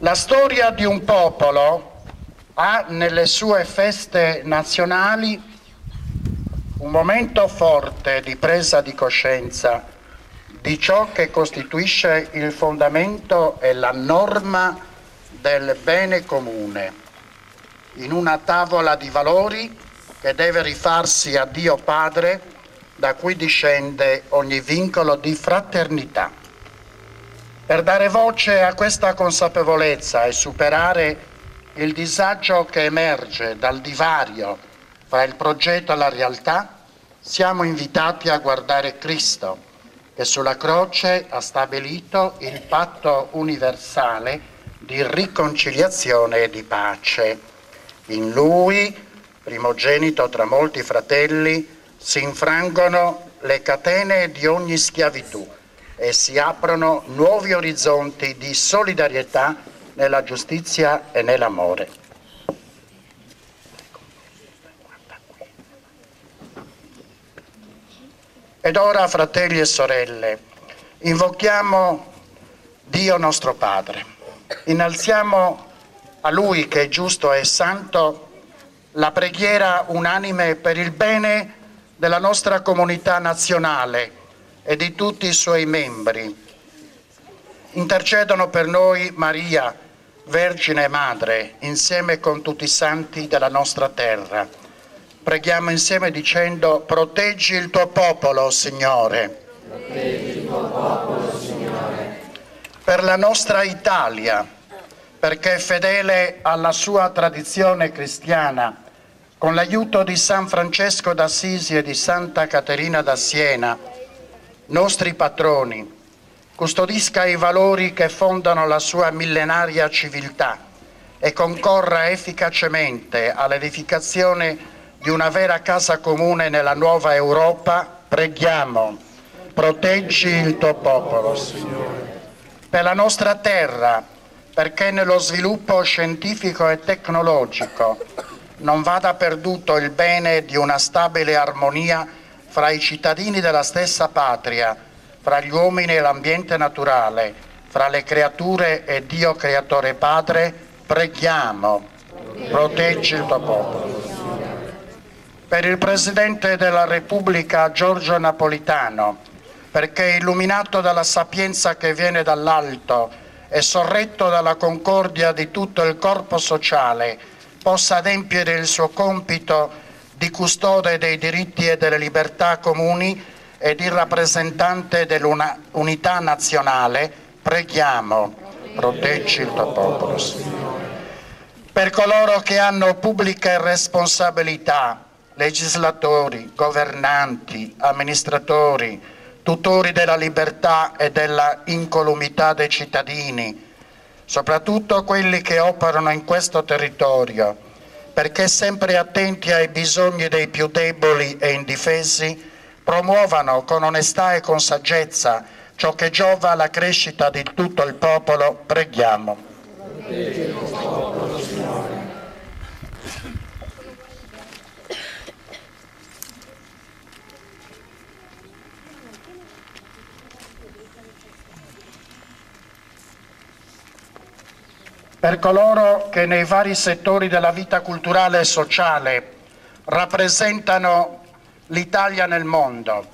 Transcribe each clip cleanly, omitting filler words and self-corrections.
La storia di un popolo ha nelle sue feste nazionali un momento forte di presa di coscienza di ciò che costituisce il fondamento e la norma del bene comune, in una tavola di valori che deve rifarsi a Dio Padre, da cui discende ogni vincolo di fraternità. Per dare voce a questa consapevolezza e superare il disagio che emerge dal divario fra il progetto e la realtà, siamo invitati a guardare Cristo, che sulla croce ha stabilito il patto universale di riconciliazione e di pace. In Lui, primogenito tra molti fratelli, si infrangono le catene di ogni schiavitù e si aprono nuovi orizzonti di solidarietà nella giustizia e nell'amore. Ed ora, fratelli e sorelle, invochiamo Dio nostro Padre, innalziamo a Lui che è giusto e santo la preghiera unanime per il bene della nostra comunità nazionale e di tutti i suoi membri. Intercedono per noi Maria, Vergine e Madre, insieme con tutti i santi della nostra terra. Preghiamo insieme dicendo: proteggi il tuo popolo, Signore. Proteggi il tuo popolo, Signore. Per la nostra Italia, perché fedele alla sua tradizione cristiana, con l'aiuto di San Francesco d'Assisi e di Santa Caterina da Siena, nostri patroni, custodisca i valori che fondano la sua millenaria civiltà e concorra efficacemente all'edificazione di una vera casa comune nella nuova Europa. Preghiamo: proteggi il tuo popolo, Signore. Per la nostra terra, perché nello sviluppo scientifico e tecnologico non vada perduto il bene di una stabile armonia fra i cittadini della stessa patria, fra gli uomini e l'ambiente naturale, fra le creature e Dio Creatore Padre, preghiamo: proteggi il tuo popolo. Per il Presidente della Repubblica Giorgio Napolitano, perché illuminato dalla sapienza che viene dall'alto e sorretto dalla concordia di tutto il corpo sociale, possa adempiere il suo compito di custode dei diritti e delle libertà comuni e di rappresentante dell'unità nazionale, preghiamo: proteggi il tuo popolo, Signore. Per coloro che hanno pubbliche responsabilità, legislatori, governanti, amministratori, tutori della libertà e della incolumità dei cittadini, soprattutto quelli che operano in questo territorio, perché sempre attenti ai bisogni dei più deboli e indifesi, promuovano con onestà e con saggezza ciò che giova alla crescita di tutto il popolo, preghiamo. Proteggi il tuo popolo, Signore. Per coloro che nei vari settori della vita culturale e sociale rappresentano l'Italia nel mondo,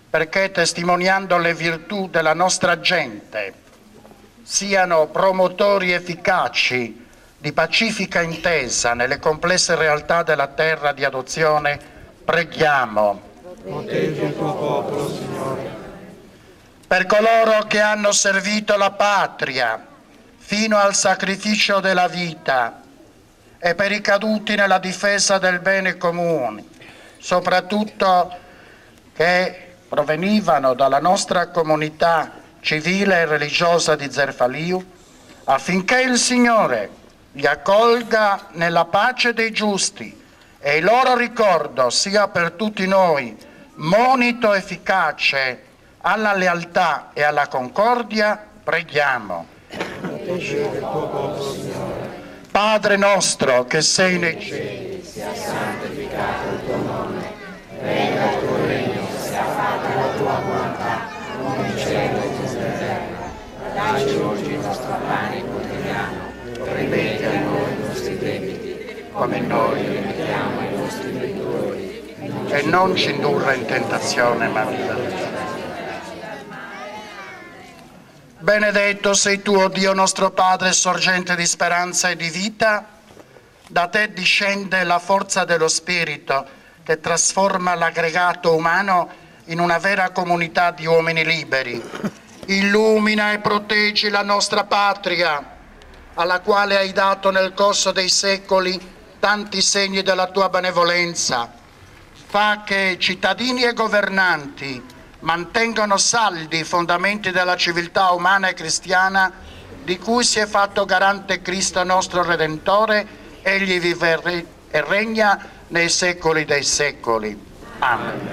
perché testimoniando le virtù della nostra gente siano promotori efficaci di pacifica intesa nelle complesse realtà della terra di adozione, preghiamo. Proteggi il tuo popolo, Signore. Per coloro che hanno servito la patria fino al sacrificio della vita e per i caduti nella difesa del bene comune, soprattutto che provenivano dalla nostra comunità civile e religiosa di Zerfaliu, affinché il Signore li accolga nella pace dei giusti e il loro ricordo sia per tutti noi monito efficace alla lealtà e alla concordia, preghiamo. Proteggi il tuo popolo, Signore. Padre nostro che sei nei cieli, Sia santificato il tuo nome, venga il tuo regno, sia fatta la tua volontà, come in cielo e in terra. Dacci oggi il nostro pane quotidiano come noi. E non ci indurre in tentazione, ma liberaci. Benedetto sei tu, o Dio nostro Padre, sorgente di speranza e di vita. Da te discende la forza dello Spirito che trasforma l'aggregato umano in una vera comunità di uomini liberi. Illumina e proteggi la nostra patria, alla quale hai dato nel corso dei secoli tanti segni della tua benevolenza. Fa che cittadini e governanti mantengano saldi i fondamenti della civiltà umana e cristiana di cui si è fatto garante Cristo nostro Redentore. Egli vive e regna nei secoli dei secoli. Amen.